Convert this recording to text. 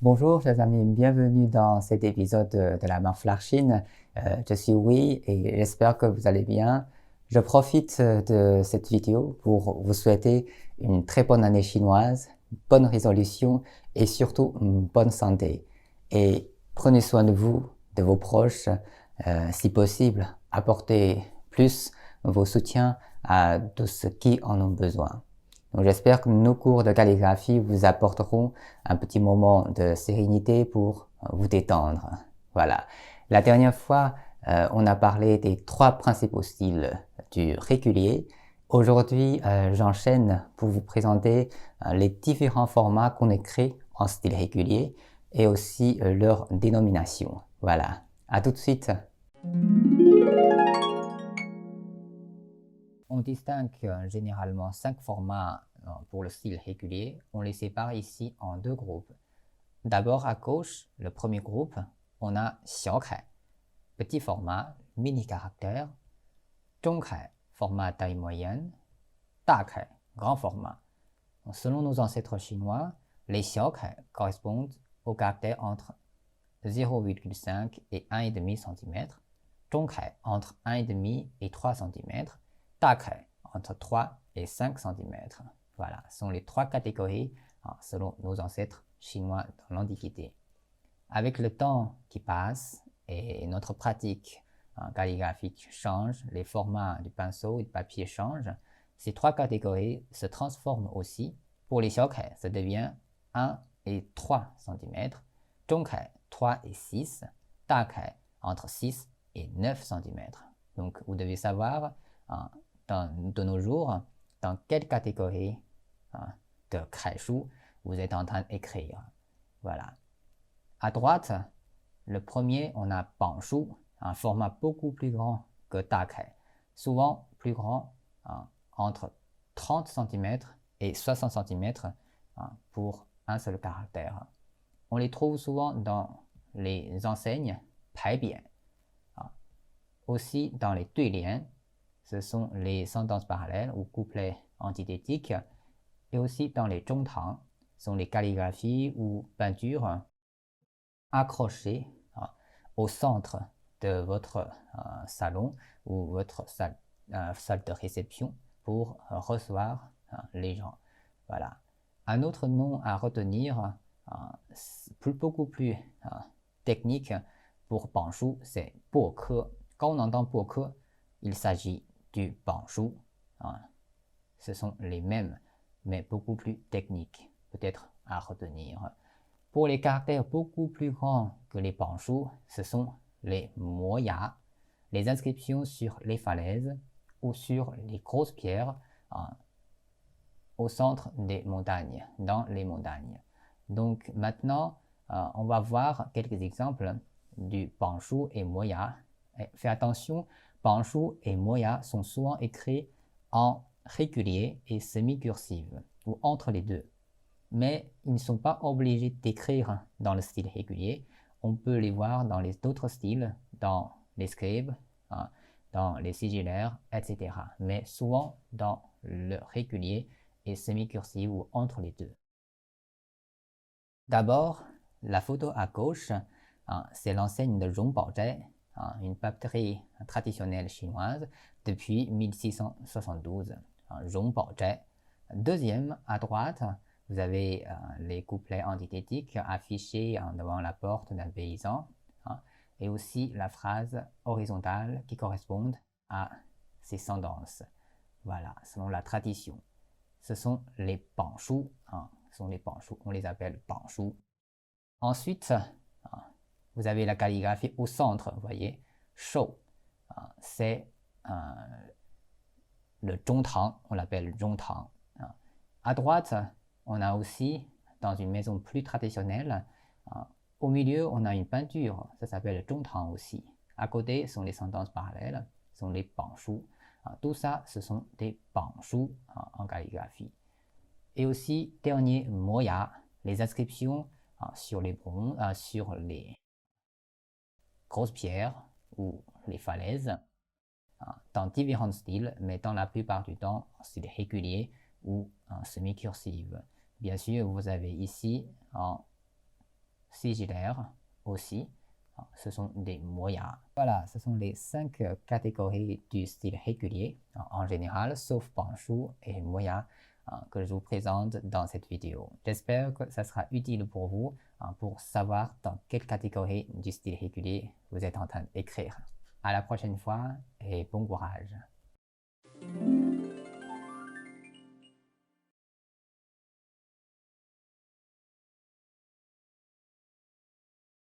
Bonjour chers amis, bienvenue dans cet épisode de la Marflarchine. Je suis Wei et j'espère que vous allez bien. Je profite de cette vidéo pour vous souhaiter une très bonne année chinoise, une bonne résolution et surtout une bonne santé. Et prenez soin de vous, de vos proches, si possible, apportez plus vos soutiens à tous ceux qui en ont besoin. Donc j'espère que nos cours de calligraphie vous apporteront un petit moment de sérénité pour vous détendre. Voilà. La dernière fois, on a parlé des trois principaux styles du régulier. Aujourd'hui, j'enchaîne pour vous présenter les différents formats qu'on écrit en style régulier et aussi leur dénomination. Voilà. À tout de suite. On distingue généralement 5 formats pour le style régulier. On les sépare ici en deux groupes. D'abord à gauche, le premier groupe, on a Xiaokai, petit format, mini caractère, Zhongkai, format taille moyenne, Dakai, grand format. Donc, selon nos ancêtres chinois, les Xiaokai correspondent aux caractères entre 0,5 et 1,5 cm, Zhongkai entre 1,5 et 3 cm, Dakai entre 3 et 5 cm. Voilà, ce sont les trois catégories selon nos ancêtres chinois dans l'Antiquité. Avec le temps qui passe et notre pratique calligraphique change, les formats du pinceau et du papier changent, ces trois catégories se transforment aussi. Pour les Xiaokai, ça devient 1 et 3 cm, Zhongkai 3 et 6, Dakai entre 6 et 9 cm. Donc vous devez savoir de nos jours dans quelle catégorie de kaishu vous êtes en train d'écrire. Voilà. À droite, le premier, on a Banshu, un format beaucoup plus grand que Dakai, souvent plus grand, entre 30 cm et 60 cm pour un seul caractère. On les trouve souvent dans les enseignes Paibian, aussi dans les Duilian, ce sont les sentences parallèles ou couplets antithétiques, et aussi dans les Zhongtang, sont les calligraphies ou peintures accrochées au centre de votre salon ou votre salle de réception pour recevoir les gens. Voilà. Un autre nom à retenir, beaucoup plus technique pour Banshu, c'est Boke. Quand on entend Boke, il s'agit du Banshu. Ce sont les mêmes, mais beaucoup plus techniques, peut-être à retenir. Pour les caractères beaucoup plus grands que les Banshu, ce sont les Moya, les inscriptions sur les falaises ou sur les grosses pierres au centre des montagnes, dans les montagnes. Donc maintenant, on va voir quelques exemples du Banshu et Moya. Fais attention, Banshu et Moya sont souvent écrits en régulier et semi-cursive, ou entre les deux. Mais ils ne sont pas obligés d'écrire dans le style régulier. On peut les voir dans les autres styles, dans les scribes, dans les sigillaires, etc. Mais souvent dans le régulier et semi-cursive ou entre les deux. D'abord, la photo à gauche, c'est l'enseigne de Zhongbaozhai, une papeterie traditionnelle chinoise depuis 1672. Zhongbaozhai. Deuxième, à droite, vous avez les couplets antithétiques affichés devant la porte d'un paysan, et aussi la phrase horizontale qui correspond à ces sentences. Voilà, selon la tradition. Ce sont les Banshu, on les appelle Banshu. Ensuite, vous avez la calligraphie au centre, vous voyez, Shou, c'est le Zhongtang, on l'appelle Zhongtang. À droite, on a aussi, dans une maison plus traditionnelle, au milieu, on a une peinture, ça s'appelle Zhongtang aussi. À côté sont les sentences parallèles, sont les Banshu. Tout ça, ce sont des Banshu en calligraphie. Et aussi, dernier, Moya, les inscriptions sur les grosses pierres ou les falaises, dans différents styles, mais dans la plupart du temps, en style régulier ou en semi-cursive. Bien sûr, vous avez ici sigillaires aussi. Ce sont des moyas. Voilà, ce sont les 5 catégories du style régulier en général, sauf Banshu et moya que je vous présente dans cette vidéo. J'espère que ça sera utile pour vous pour savoir dans quelle catégorie du style régulier vous êtes en train d'écrire. À la prochaine fois et bon courage.